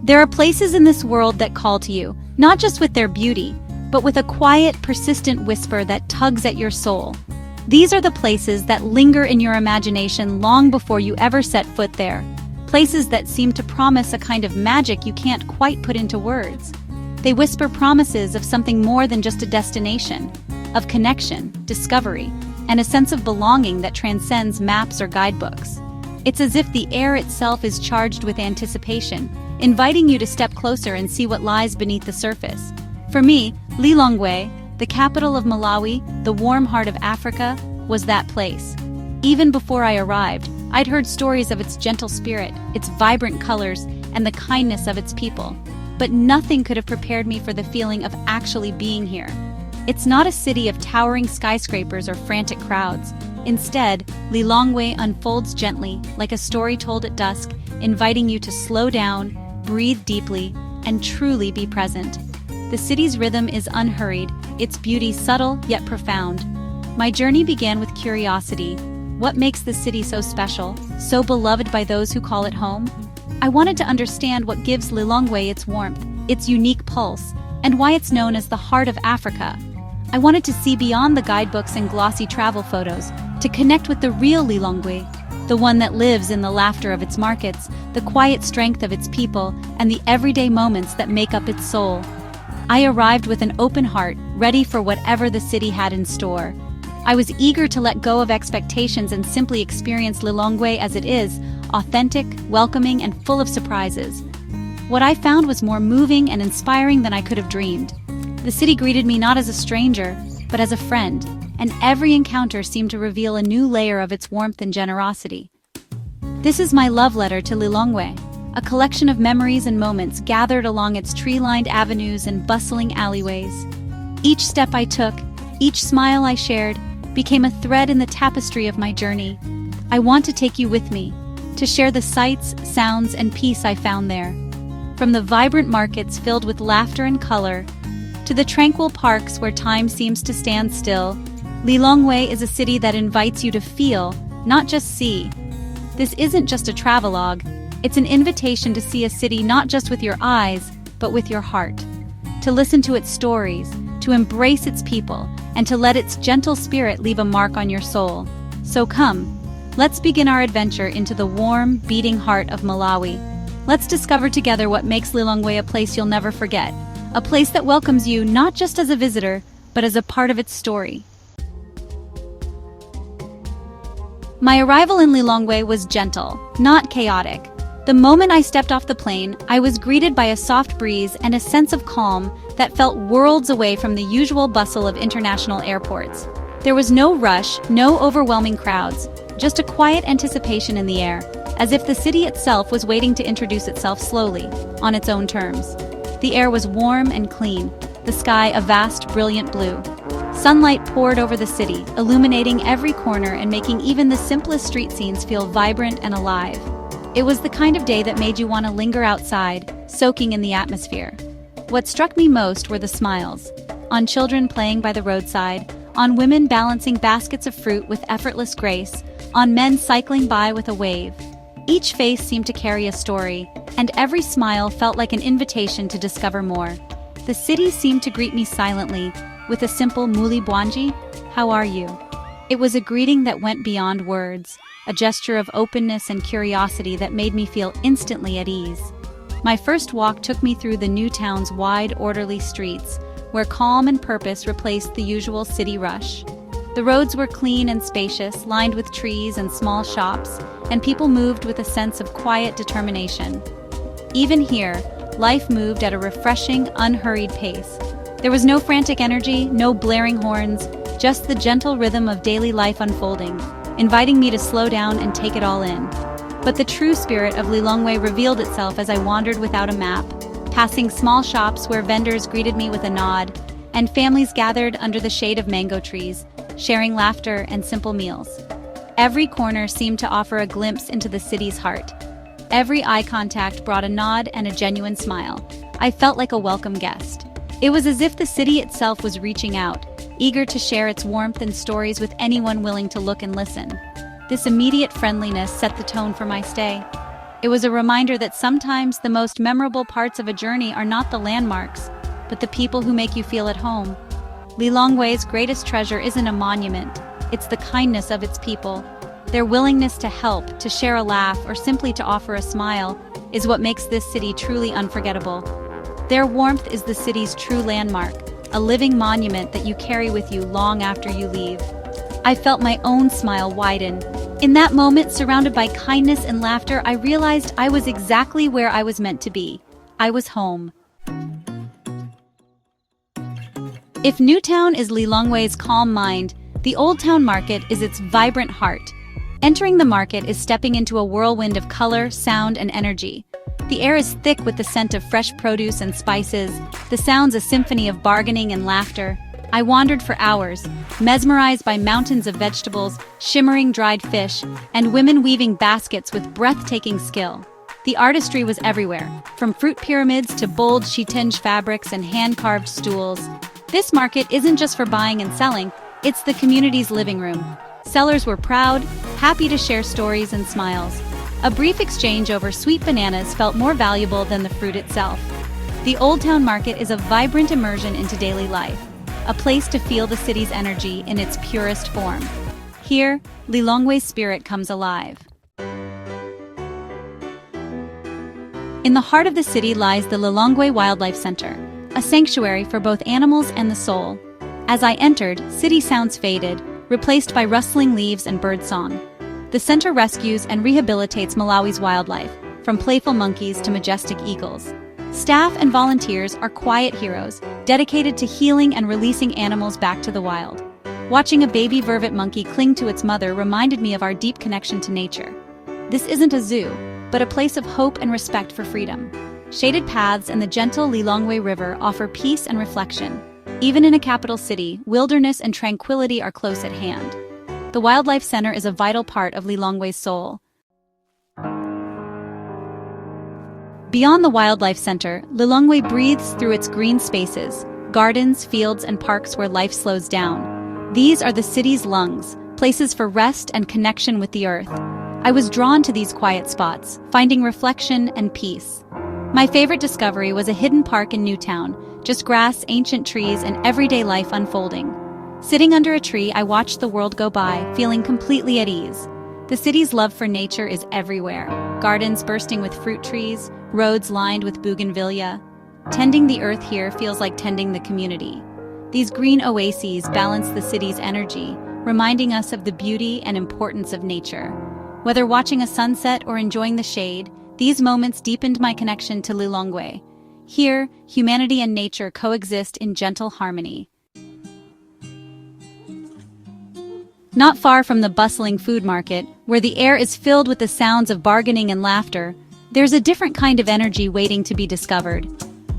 There are places in this world that call to you, not just with their beauty, but with a quiet, persistent whisper that tugs at your soul. These are the places that linger in your imagination long before you ever set foot there. Places that seem to promise a kind of magic you can't quite put into words. They whisper promises of something more than just a destination, of connection, discovery, and a sense of belonging that transcends maps or guidebooks. It's as if the air itself is charged with anticipation, inviting you to step closer and see what lies beneath the surface. For me, Lilongwe, the capital of Malawi, the warm heart of Africa, was that place. Even before I arrived, I'd heard stories of its gentle spirit, its vibrant colors, and the kindness of its people. But nothing could have prepared me for the feeling of actually being here. It's not a city of towering skyscrapers or frantic crowds. Instead, Lilongwe unfolds gently, like a story told at dusk, inviting you to slow down, breathe deeply, and truly be present. The city's rhythm is unhurried, its beauty subtle yet profound. My journey began with curiosity. What makes the city so special, so beloved by those who call it home? I wanted to understand what gives Lilongwe its warmth, its unique pulse, and why it's known as the heart of Africa. I wanted to see beyond the guidebooks and glossy travel photos, to connect with the real Lilongwe, the one that lives in the laughter of its markets, the quiet strength of its people, and the everyday moments that make up its soul. I arrived with an open heart, ready for whatever the city had in store. I was eager to let go of expectations and simply experience Lilongwe as it is, authentic, welcoming, and full of surprises. What I found was more moving and inspiring than I could have dreamed. The city greeted me not as a stranger, but as a friend, and every encounter seemed to reveal a new layer of its warmth and generosity. This is my love letter to Lilongwe, a collection of memories and moments gathered along its tree-lined avenues and bustling alleyways. Each step I took, each smile I shared, became a thread in the tapestry of my journey. I want to take you with me, to share the sights, sounds, and peace I found there. From the vibrant markets filled with laughter and color, to the tranquil parks where time seems to stand still, Lilongwe is a city that invites you to feel, not just see. This isn't just a travelogue, it's an invitation to see a city not just with your eyes, but with your heart. To listen to its stories, to embrace its people, and to let its gentle spirit leave a mark on your soul. So come, let's begin our adventure into the warm, beating heart of Malawi. Let's discover together what makes Lilongwe a place you'll never forget. A place that welcomes you not just as a visitor, but as a part of its story. My arrival in Lilongwe was gentle, not chaotic. The moment I stepped off the plane, I was greeted by a soft breeze and a sense of calm that felt worlds away from the usual bustle of international airports. There was no rush, no overwhelming crowds, just a quiet anticipation in the air, as if the city itself was waiting to introduce itself slowly, on its own terms. The air was warm and clean, the sky a vast, brilliant blue. Sunlight poured over the city, illuminating every corner and making even the simplest street scenes feel vibrant and alive. It was the kind of day that made you want to linger outside, soaking in the atmosphere. What struck me most were the smiles. On children playing by the roadside, on women balancing baskets of fruit with effortless grace, on men cycling by with a wave. Each face seemed to carry a story, and every smile felt like an invitation to discover more. The city seemed to greet me silently, with a simple "Muli Bwanji," how are you? It was a greeting that went beyond words, a gesture of openness and curiosity that made me feel instantly at ease. My first walk took me through the new town's wide, orderly streets, where calm and purpose replaced the usual city rush. The roads were clean and spacious, lined with trees and small shops, and people moved with a sense of quiet determination. Even here, life moved at a refreshing, unhurried pace. There was no frantic energy, no blaring horns, just the gentle rhythm of daily life unfolding, inviting me to slow down and take it all in. But the true spirit of Lilongwe revealed itself as I wandered without a map, passing small shops where vendors greeted me with a nod, and families gathered under the shade of mango trees, sharing laughter and simple meals. Every corner seemed to offer a glimpse into the city's heart. Every eye contact brought a nod and a genuine smile. I felt like a welcome guest. It was as if the city itself was reaching out, eager to share its warmth and stories with anyone willing to look and listen. This immediate friendliness set the tone for my stay. It was a reminder that sometimes the most memorable parts of a journey are not the landmarks, but the people who make you feel at home. Lilongwe's greatest treasure isn't a monument, it's the kindness of its people. Their willingness to help, to share a laugh, or simply to offer a smile is what makes this city truly unforgettable. Their warmth is the city's true landmark, a living monument that you carry with you long after you leave. I felt my own smile widen. In that moment, surrounded by kindness and laughter, I realized I was exactly where I was meant to be. I was home. If Newtown is Lilongwe's calm mind, the Old Town Market is its vibrant heart. Entering the market is stepping into a whirlwind of color, sound, and energy. The air is thick with the scent of fresh produce and spices, the sounds a symphony of bargaining and laughter. I wandered for hours, mesmerized by mountains of vegetables, shimmering dried fish, and women weaving baskets with breathtaking skill. The artistry was everywhere, from fruit pyramids to bold chitinge fabrics and hand-carved stools. This market isn't just for buying and selling, it's the community's living room. Sellers were proud, happy to share stories and smiles. A brief exchange over sweet bananas felt more valuable than the fruit itself. The Old Town Market is a vibrant immersion into daily life, a place to feel the city's energy in its purest form. Here, Lilongwe's spirit comes alive. In the heart of the city lies the Lilongwe Wildlife Center, a sanctuary for both animals and the soul. As I entered, city sounds faded, replaced by rustling leaves and birdsong. The center rescues and rehabilitates Malawi's wildlife, from playful monkeys to majestic eagles. Staff and volunteers are quiet heroes, dedicated to healing and releasing animals back to the wild. Watching a baby vervet monkey cling to its mother reminded me of our deep connection to nature. This isn't a zoo, but a place of hope and respect for freedom. Shaded paths and the gentle Lilongwe River offer peace and reflection. Even in a capital city, wilderness and tranquility are close at hand. The Wildlife Center is a vital part of Lilongwe's soul. Beyond the Wildlife Center, Lilongwe breathes through its green spaces, gardens, fields, and parks where life slows down. These are the city's lungs, places for rest and connection with the earth. I was drawn to these quiet spots, finding reflection and peace. My favorite discovery was a hidden park in Newtown, just grass, ancient trees, and everyday life unfolding. Sitting under a tree, I watched the world go by, feeling completely at ease. The city's love for nature is everywhere. Gardens bursting with fruit trees, roads lined with bougainvillea. Tending the earth here feels like tending the community. These green oases balance the city's energy, reminding us of the beauty and importance of nature. Whether watching a sunset or enjoying the shade, these moments deepened my connection to Lilongwe. Here, humanity and nature coexist in gentle harmony. Not far from the bustling food market, where the air is filled with the sounds of bargaining and laughter, there's a different kind of energy waiting to be discovered.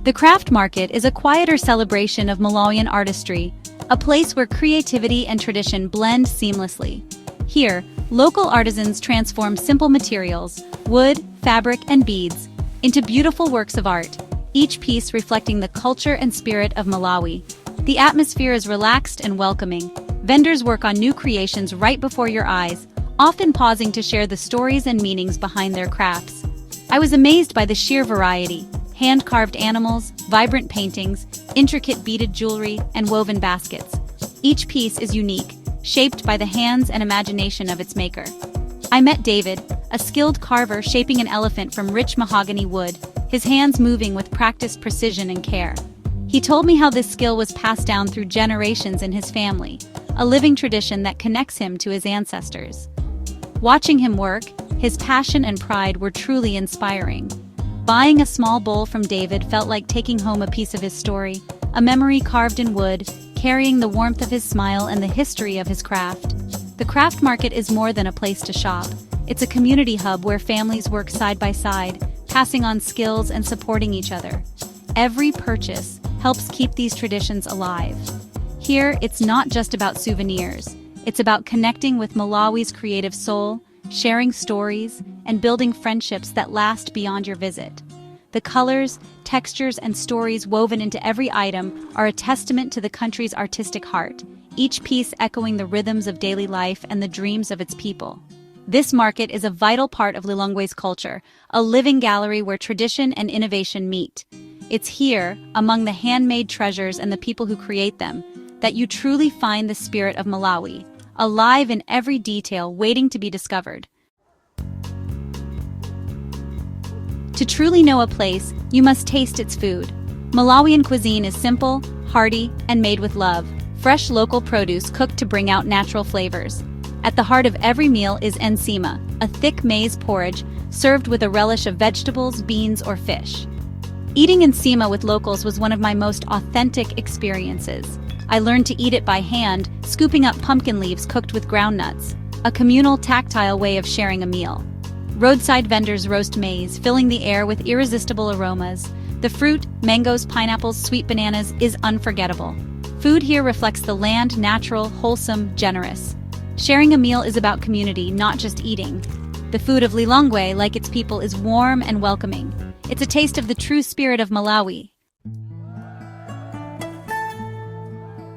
The craft market is a quieter celebration of Malawian artistry, a place where creativity and tradition blend seamlessly. Here, local artisans transform simple materials, wood, fabric, and beads, into beautiful works of art, each piece reflecting the culture and spirit of Malawi. The atmosphere is relaxed and welcoming. Vendors work on new creations right before your eyes, often pausing to share the stories and meanings behind their crafts. I was amazed by the sheer variety: hand-carved animals, vibrant paintings, intricate beaded jewelry, and woven baskets. Each piece is unique, shaped by the hands and imagination of its maker. I met David, a skilled carver shaping an elephant from rich mahogany wood, his hands moving with practiced precision and care. He told me how this skill was passed down through generations in his family, a living tradition that connects him to his ancestors. Watching him work, his passion and pride were truly inspiring. Buying a small bowl from David felt like taking home a piece of his story, a memory carved in wood, carrying the warmth of his smile and the history of his craft. The craft market is more than a place to shop. It's a community hub where families work side by side, passing on skills and supporting each other. Every purchase helps keep these traditions alive. Here, it's not just about souvenirs. It's about connecting with Malawi's creative soul, sharing stories, and building friendships that last beyond your visit. The colors, textures, and stories woven into every item are a testament to the country's artistic heart, each piece echoing the rhythms of daily life and the dreams of its people. This market is a vital part of Lilongwe's culture, a living gallery where tradition and innovation meet. It's here, among the handmade treasures and the people who create them, that you truly find the spirit of Malawi, alive in every detail, waiting to be discovered. To truly know a place, you must taste its food. Malawian cuisine is simple, hearty, and made with love. Fresh local produce cooked to bring out natural flavors. At the heart of every meal is ensima, a thick maize porridge served with a relish of vegetables, beans, or fish. Eating ensima with locals was one of my most authentic experiences. I learned to eat it by hand, scooping up pumpkin leaves cooked with ground nuts, a communal, tactile way of sharing a meal. Roadside vendors roast maize, filling the air with irresistible aromas. The fruit, mangoes, pineapples, sweet bananas, is unforgettable. Food here reflects the land, natural, wholesome, generous. Sharing a meal is about community, not just eating. The food of Lilongwe, like its people, is warm and welcoming. It's a taste of the true spirit of Malawi.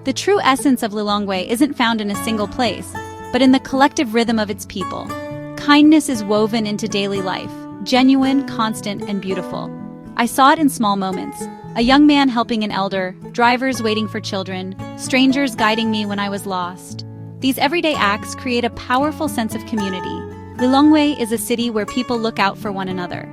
The true essence of Lilongwe isn't found in a single place, but in the collective rhythm of its people. Kindness is woven into daily life, genuine, constant, and beautiful. I saw it in small moments. A young man helping an elder, drivers waiting for children, strangers guiding me when I was lost. These everyday acts create a powerful sense of community. Lilongwe is a city where people look out for one another.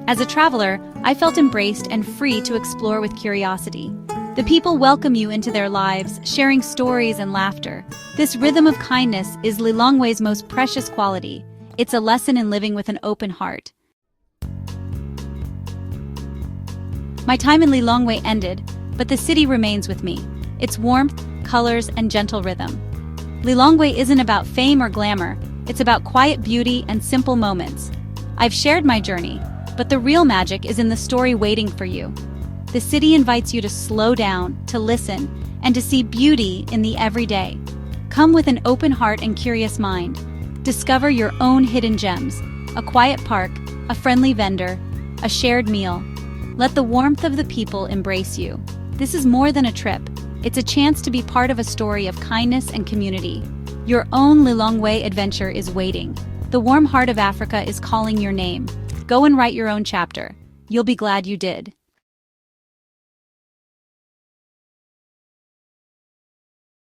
As a traveler, I felt embraced and free to explore with curiosity. The people welcome you into their lives, sharing stories and laughter. This rhythm of kindness is Lilongwe's most precious quality. It's a lesson in living with an open heart. My time in Lilongwe ended, but the city remains with me. Its warmth, colors, and gentle rhythm. Lilongwe isn't about fame or glamour, it's about quiet beauty and simple moments. I've shared my journey, but the real magic is in the story waiting for you. The city invites you to slow down, to listen, and to see beauty in the everyday. Come with an open heart and curious mind. Discover your own hidden gems, a quiet park, a friendly vendor, a shared meal. Let the warmth of the people embrace you. This is more than a trip. It's a chance to be part of a story of kindness and community. Your own Lilongwe adventure is waiting. The warm heart of Africa is calling your name. Go and write your own chapter. You'll be glad you did.